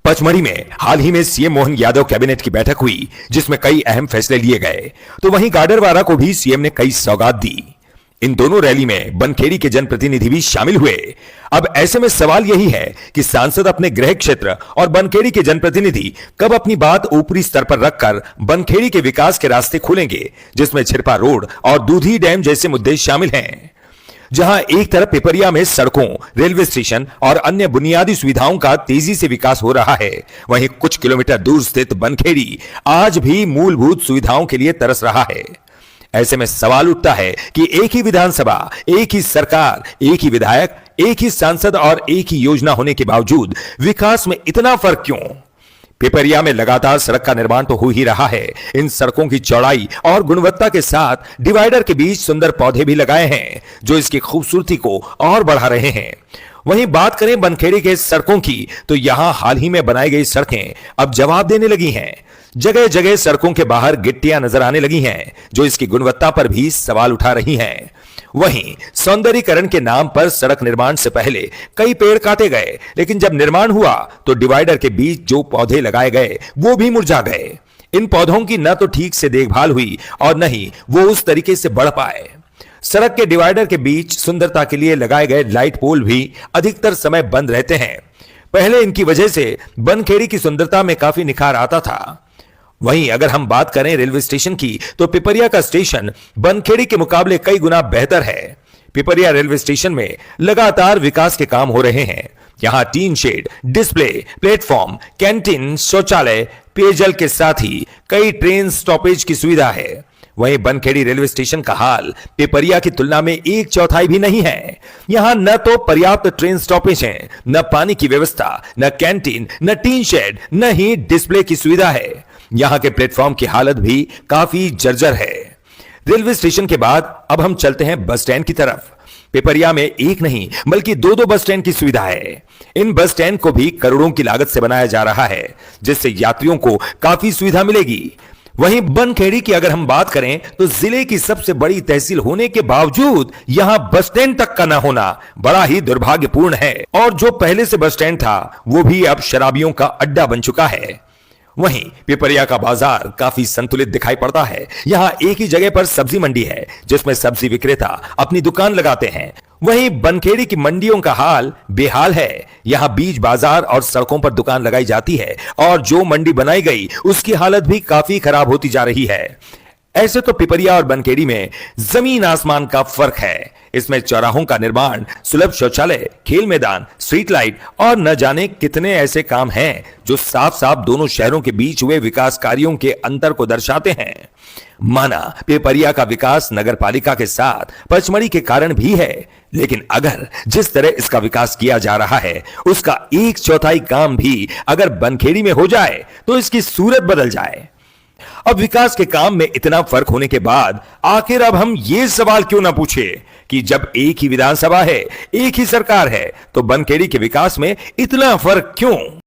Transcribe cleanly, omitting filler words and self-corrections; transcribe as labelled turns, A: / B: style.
A: पचमढ़ी में हाल ही में CM Mohan Yadav cabinet की बैठक हुई, जिसमें कई अहम फैसले लिए गए। तो वहीं गाडरवारा को भी सीएम ने कई सौगात दी। इन दोनों रैली में बनखेड़ी के जनप्रतिनिधि भी शामिल हुए। अब ऐसे में सवाल यही है कि सांसद अपने गृह क्षेत्र और बनखेड़ी के जनप्रतिनिधि कब अपनी बात ऊपरी स्तर पर रखकर बनखेड़ी के विकास के रास्ते खोलेंगे, जिसमें छिरपा रोड और दूधी डैम जैसे मुद्दे शामिल हैं। जहां एक तरफ पिपरिया में सड़कों, रेलवे स्टेशन और अन्य बुनियादी सुविधाओं का तेजी से विकास हो रहा है, वहीं कुछ किलोमीटर दूर स्थित बनखेड़ी आज भी मूलभूत सुविधाओं के लिए तरस रहा है। ऐसे में सवाल उठता है कि एक ही विधानसभा, एक ही सरकार, एक ही विधायक, एक ही सांसद और एक ही योजना होने के बावजूद विकास में इतना फर्क क्यों? पिपरिया में लगातार सड़क का निर्माण तो हो ही रहा है। इन सड़कों की चौड़ाई और गुणवत्ता के साथ डिवाइडर के बीच सुंदर पौधे भी लगाए हैं, जो इसकी खूबसूरती को और बढ़ा रहे हैं। वहीं बात करें बनखेड़ी के सड़कों की, तो यहां हाल ही में बनाई गई सड़कें अब जवाब देने लगी हैं। जगह जगह सड़कों के बाहर गिट्टियां नजर आने लगी हैं, जो इसकी गुणवत्ता पर भी सवाल उठा रही हैं। वहीं सौंदर्यीकरण के नाम पर सड़क निर्माण से पहले कई पेड़ काटे गए, लेकिन जब निर्माण हुआ तो डिवाइडर के बीच जो पौधे लगाए गए वो भी मुरझा गए। इन पौधों की न तो ठीक से देखभाल हुई और न ही वो उस तरीके से बढ़ पाए। सड़क के डिवाइडर के बीच सुंदरता के लिए लगाए गए लाइट पोल भी अधिकतर समय बंद रहते हैं। पहले इनकी वजह से बनखेड़ी की सुंदरता में काफी निखार आता था। वहीं अगर हम बात करें रेलवे स्टेशन की, तो पिपरिया का स्टेशन बनखेड़ी के मुकाबले कई गुना बेहतर है। पिपरिया रेलवे स्टेशन में लगातार विकास के काम हो रहे हैं। यहां tin shed, display, platform, canteen, शौचालय, पेयजल के साथ ही कई ट्रेन स्टॉपेज की सुविधा है। वहीं बनखेड़ी रेलवे स्टेशन का हाल पिपरिया की तुलना में 1/4 भी नहीं है। यहां न तो पर्याप्त ट्रेन स्टॉपेज हैं, न पानी की व्यवस्था, न कैंटीन, न टीन शेड, न ही डिस्प्ले की सुविधा है। यहां के प्लेटफॉर्म की हालत भी काफी जर्जर है। रेलवे स्टेशन के बाद अब हम चलते हैं बस स्टैंड की तरफ। पिपरिया में एक नहीं बल्कि दो बस स्टैंड की सुविधा है। इन बस स्टैंड को भी करोड़ों की लागत से बनाया जा रहा है, जिससे यात्रियों को काफी सुविधा मिलेगी। वहीं बनखेड़ी की अगर हम बात करें, तो जिले की सबसे बड़ी तहसील होने के बावजूद यहां बस स्टैंड तक का न होना बड़ा ही दुर्भाग्यपूर्ण है। और जो पहले से बस स्टैंड था, वो भी अब शराबियों का अड्डा बन चुका है। वहीं पिपरिया का बाजार काफी संतुलित दिखाई पड़ता है। यहां एक ही जगह पर सब्जी मंडी है, जिसमें सब्जी विक्रेता अपनी दुकान लगाते हैं। वहीं बनखेड़ी की मंडियों का हाल बेहाल है। यहां बीच बाजार और सड़कों पर दुकान लगाई जाती है, और जो मंडी बनाई गई उसकी हालत भी काफी खराब होती जा रही है। ऐसे तो पिपरिया और बनखेड़ी में जमीन आसमान का फर्क है। इसमें चौराहों का निर्माण, सुलभ शौचालय, खेल मैदान, स्ट्रीट लाइट और न जाने कितने ऐसे काम हैं, जो साफ साफ दोनों शहरों के बीच हुए विकास कार्यों के अंतर को दर्शाते हैं। माना पिपरिया का विकास नगरपालिका के साथ पचमढ़ी के कारण भी है, लेकिन अगर जिस तरह इसका विकास किया जा रहा है, उसका 1/4 काम भी अगर बनखेड़ी में हो जाए तो इसकी सूरत बदल जाए। अब विकास के काम में इतना फर्क होने के बाद आखिर अब हम ये सवाल क्यों ना पूछे कि जब एक ही विधानसभा है, एक ही सरकार है, तो बनखेड़ी के विकास में इतना फर्क क्यों?